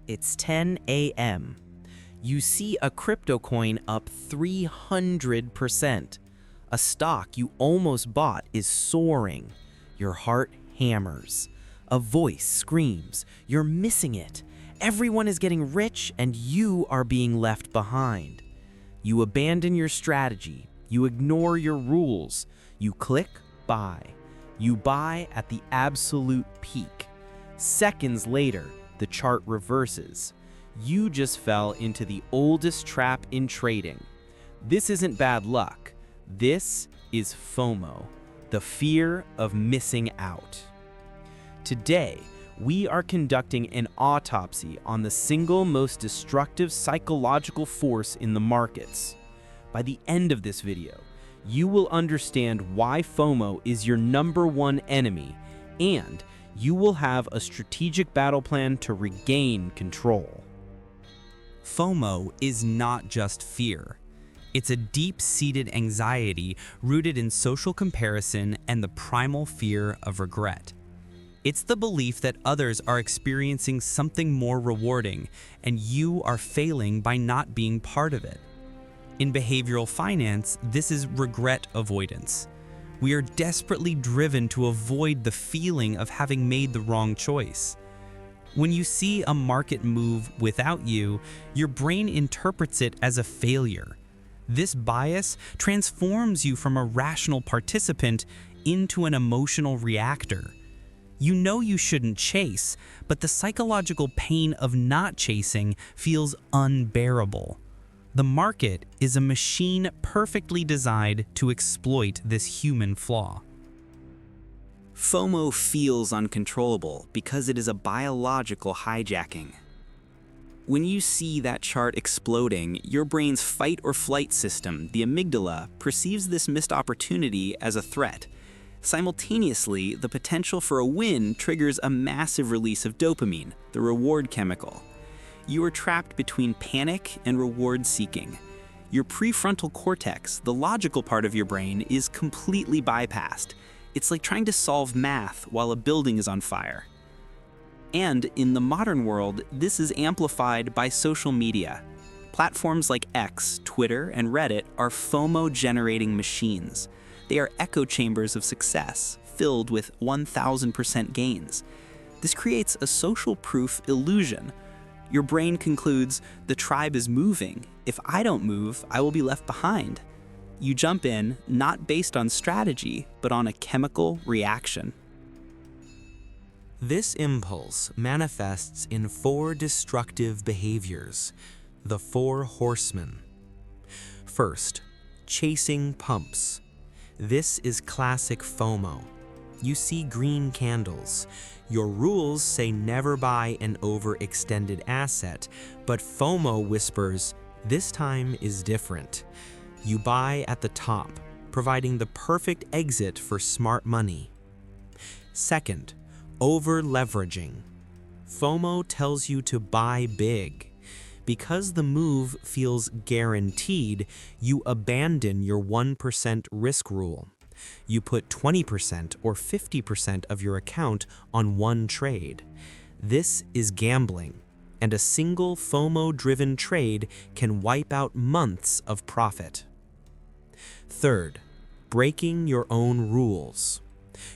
It's 10 a.m. You see a crypto coin up 300%. A stock you almost bought is soaring. Your heart hammers. A voice screams, "You're missing it. Everyone is getting rich and you are being left behind." You abandon your strategy. You ignore your rules. You click buy. You buy at the absolute peak. Seconds later, the chart reverses. You just fell into the oldest trap in trading. This isn't bad luck. This is FOMO, the fear of missing out. Today, we are conducting an autopsy on the single most destructive psychological force in the markets. By the end of this video, you will understand why FOMO is your #1 enemy, and you will have a strategic battle plan to regain control. FOMO is not just fear. It's a deep-seated anxiety rooted in social comparison and the primal fear of regret. It's the belief that others are experiencing something more rewarding, and you are failing by not being part of it. In behavioral finance, this is regret avoidance. We are desperately driven to avoid the feeling of having made the wrong choice. When you see a market move without you, your brain interprets it as a failure. This bias transforms you from a rational participant into an emotional reactor. You know you shouldn't chase, but the psychological pain of not chasing feels unbearable. The market is a machine perfectly designed to exploit this human flaw. FOMO feels uncontrollable because it is a biological hijacking. When you see that chart exploding, your brain's fight or flight system, the amygdala, perceives this missed opportunity as a threat. Simultaneously, the potential for a win triggers a massive release of dopamine, the reward chemical. You are trapped between panic and reward seeking. Your prefrontal cortex, the logical part of your brain, is completely bypassed. It's like trying to solve math while a building is on fire. And in the modern world, this is amplified by social media. Platforms like X, Twitter, and Reddit are FOMO-generating machines. They are echo chambers of success, filled with 1,000% gains. This creates a social proof illusion. Your brain concludes, the tribe is moving. If I don't move, I will be left behind. You jump in, not based on strategy, but on a chemical reaction. This impulse manifests in 4 destructive behaviors, the 4 horsemen. First, chasing pumps. This is classic FOMO. You see green candles. Your rules say never buy an overextended asset, but FOMO whispers, this time is different. You buy at the top, providing the perfect exit for smart money. Second, over-leveraging. FOMO tells you to buy big. Because the move feels guaranteed, you abandon your 1% risk rule. You put 20% or 50% of your account on one trade. This is gambling, and a single FOMO-driven trade can wipe out months of profit. Third, breaking your own rules.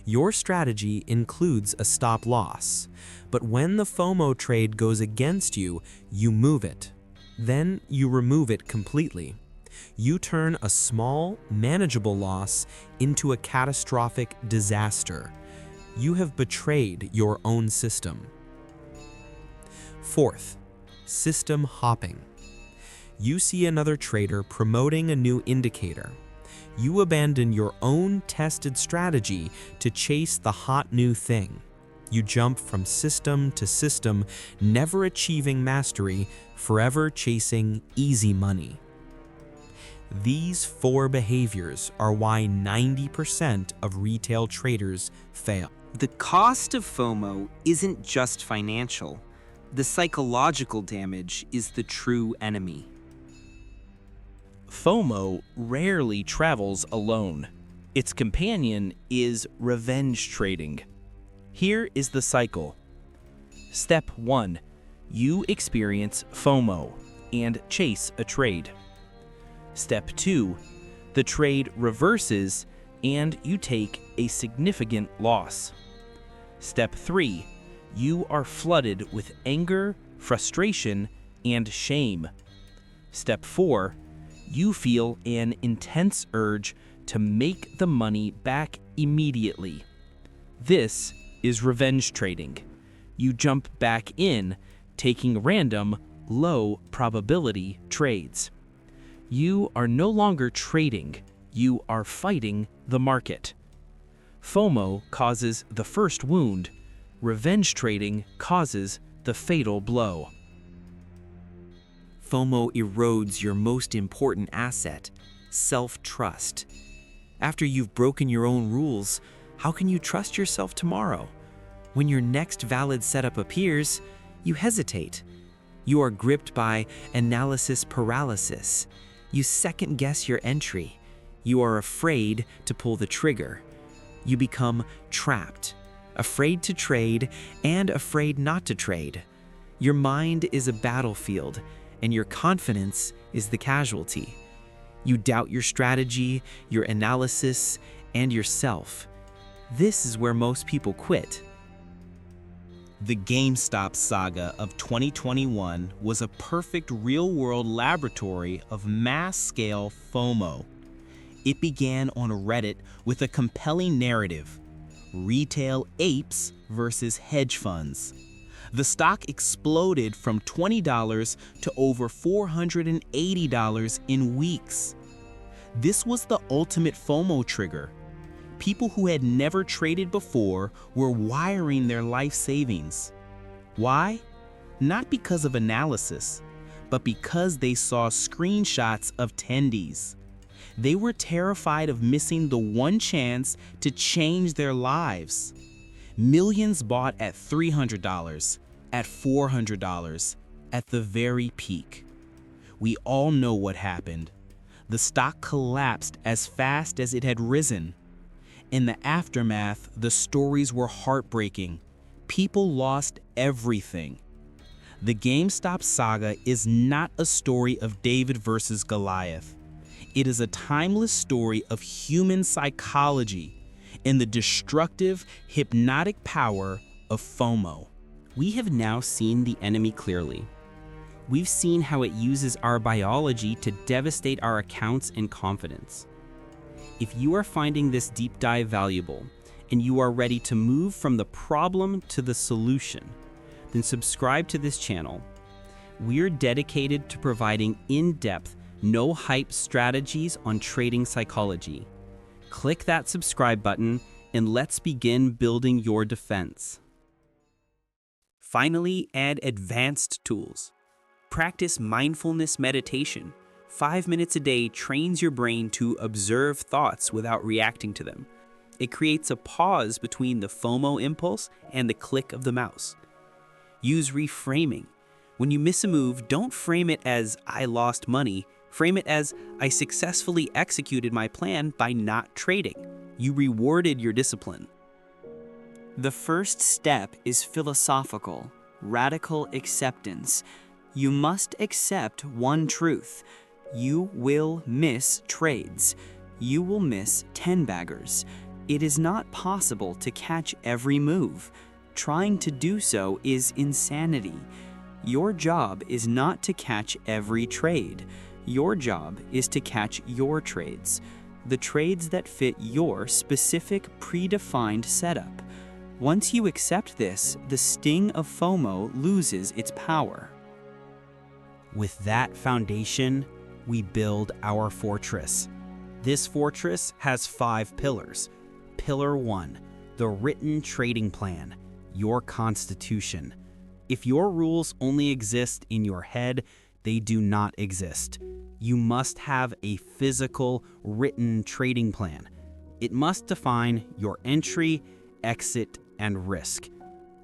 Your strategy includes a stop loss, but when the FOMO trade goes against you, you move it. Then you remove it completely. You turn a small, manageable loss into a catastrophic disaster. You have betrayed your own system. Fourth, system hopping. You see another trader promoting a new indicator. You abandon your own tested strategy to chase the hot new thing. You jump from system to system, never achieving mastery, forever chasing easy money. These 4 behaviors are why 90% of retail traders fail. The cost of FOMO isn't just financial. The psychological damage is the true enemy. FOMO rarely travels alone. Its companion is revenge trading. Here is the cycle. Step 1. you experience FOMO and chase a trade. Step 2, the trade reverses and you take a significant loss. Step 3, you are flooded with anger, frustration, and shame. Step 4, you feel an intense urge to make the money back immediately. This is revenge trading. You jump back in, taking random, low probability trades. You are no longer trading, you are fighting the market. FOMO causes the first wound, revenge trading causes the fatal blow. FOMO erodes your most important asset, self-trust. After you've broken your own rules, how can you trust yourself tomorrow? When your next valid setup appears, you hesitate. You are gripped by analysis paralysis. You second-guess your entry. You are afraid to pull the trigger. You become trapped, afraid to trade and afraid not to trade. Your mind is a battlefield, and your confidence is the casualty. You doubt your strategy, your analysis, and yourself. This is where most people quit. The GameStop saga of 2021 was a perfect real-world laboratory of mass-scale FOMO. It began on Reddit with a compelling narrative: retail apes versus hedge funds. The stock exploded from $20 to over $480 in weeks. This was the ultimate FOMO trigger. People who had never traded before were wiring their life savings. Why? Not because of analysis, but because they saw screenshots of tendies. They were terrified of missing the one chance to change their lives. Millions bought at $300, at $400, at the very peak. We all know what happened. The stock collapsed as fast as it had risen. In the aftermath, the stories were heartbreaking. People lost everything. The GameStop saga is not a story of David versus Goliath. It is a timeless story of human psychology and the destructive, hypnotic power of FOMO. We have now seen the enemy clearly. We've seen how it uses our biology to devastate our accounts and confidence. If you are finding this deep dive valuable and you are ready to move from the problem to the solution, then subscribe to this channel. We're dedicated to providing in-depth, no-hype strategies on trading psychology. Click that subscribe button and let's begin building your defense. Finally, add advanced tools. Practice mindfulness meditation. 5 minutes a day trains your brain to observe thoughts without reacting to them. It creates a pause between the FOMO impulse and the click of the mouse. Use reframing. When you miss a move, don't frame it as "I lost money." Frame it as "I successfully executed my plan by not trading." You rewarded your discipline. The first step is philosophical, radical acceptance. You must accept one truth. You will miss trades. You will miss 10-baggers. It is not possible to catch every move. Trying to do so is insanity. Your job is not to catch every trade. Your job is to catch your trades, the trades that fit your specific predefined setup. Once you accept this, the sting of FOMO loses its power. With that foundation, we build our fortress. This fortress has 5 pillars. Pillar 1, the written trading plan, your constitution. If your rules only exist in your head, they do not exist. You must have a physical, written trading plan. It must define your entry, exit, and risk.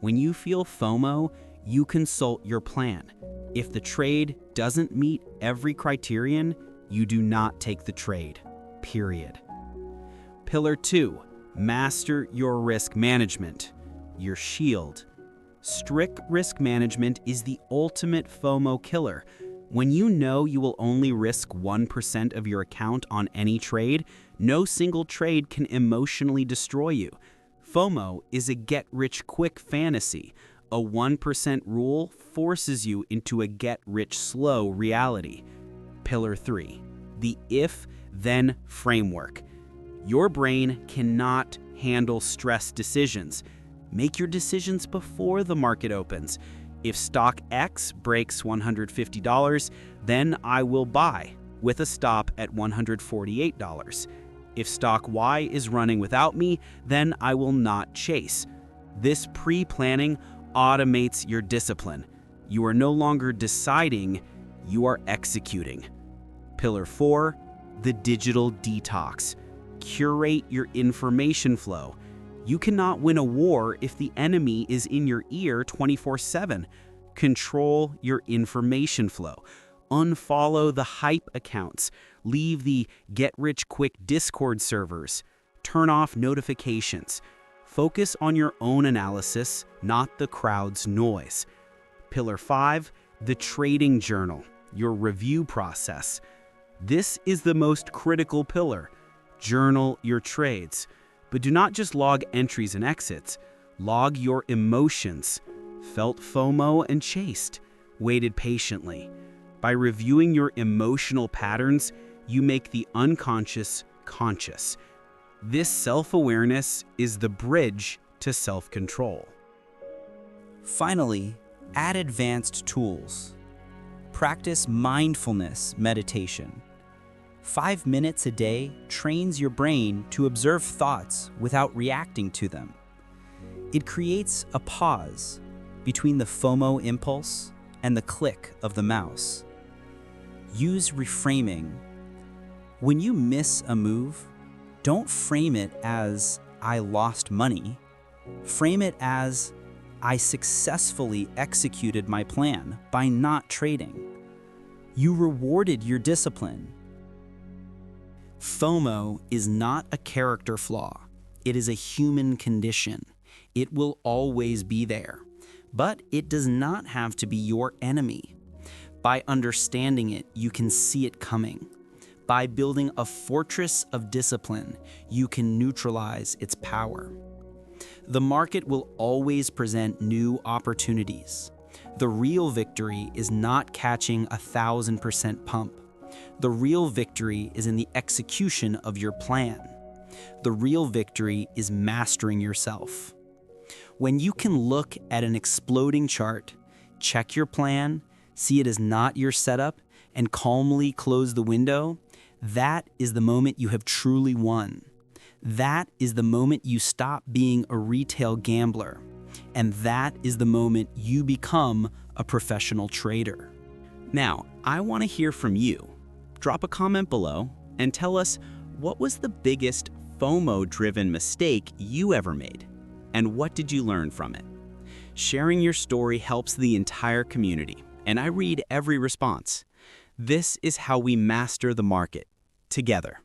When you feel FOMO, you consult your plan. If the trade doesn't meet every criterion, you do not take the trade, period. Pillar 2, master your risk management, your shield. Strict risk management is the ultimate FOMO killer. When you know you will only risk 1% of your account on any trade, no single trade can emotionally destroy you. FOMO is a get-rich-quick fantasy. A 1% rule forces you into a get-rich-slow reality. Pillar 3. The if-then framework. Your brain cannot handle stress decisions. Make your decisions before the market opens. If stock X breaks $150, then I will buy, with a stop at $148. If stock Y is running without me, then I will not chase. This pre-planning automates your discipline. You are no longer deciding, you are executing. Pillar 4, the digital detox. Curate your information flow. You cannot win a war if the enemy is in your ear 24/7. Control your information flow. Unfollow the hype accounts. Leave the get-rich-quick Discord servers. Turn off notifications. Focus on your own analysis, not the crowd's noise. Pillar 5, the trading journal, your review process. This is the most critical pillar. Journal your trades. But do not just log entries and exits. Log your emotions. Felt FOMO and chased. Waited patiently. By reviewing your emotional patterns, you make the unconscious conscious. This self-awareness is the bridge to self-control. Finally, add advanced tools. Practice mindfulness meditation. 5 minutes a day trains your brain to observe thoughts without reacting to them. It creates a pause between the FOMO impulse and the click of the mouse. Use reframing. When you miss a move, don't frame it as "I lost money." Frame it as "I successfully executed my plan by not trading." You rewarded your discipline. FOMO is not a character flaw. It is a human condition. It will always be there. But it does not have to be your enemy. By understanding it, you can see it coming. By building a fortress of discipline, you can neutralize its power. The market will always present new opportunities. The real victory is not catching 1,000% pump. The real victory is in the execution of your plan. The real victory is mastering yourself. When you can look at an exploding chart, check your plan, see it as not your setup, and calmly close the window, that is the moment you have truly won. That is the moment you stop being a retail gambler. And that is the moment you become a professional trader. Now, I want to hear from you. Drop a comment below and tell us, what was the biggest FOMO-driven mistake you ever made? And what did you learn from it? Sharing your story helps the entire community, and I read every response. This is how we master the market, together.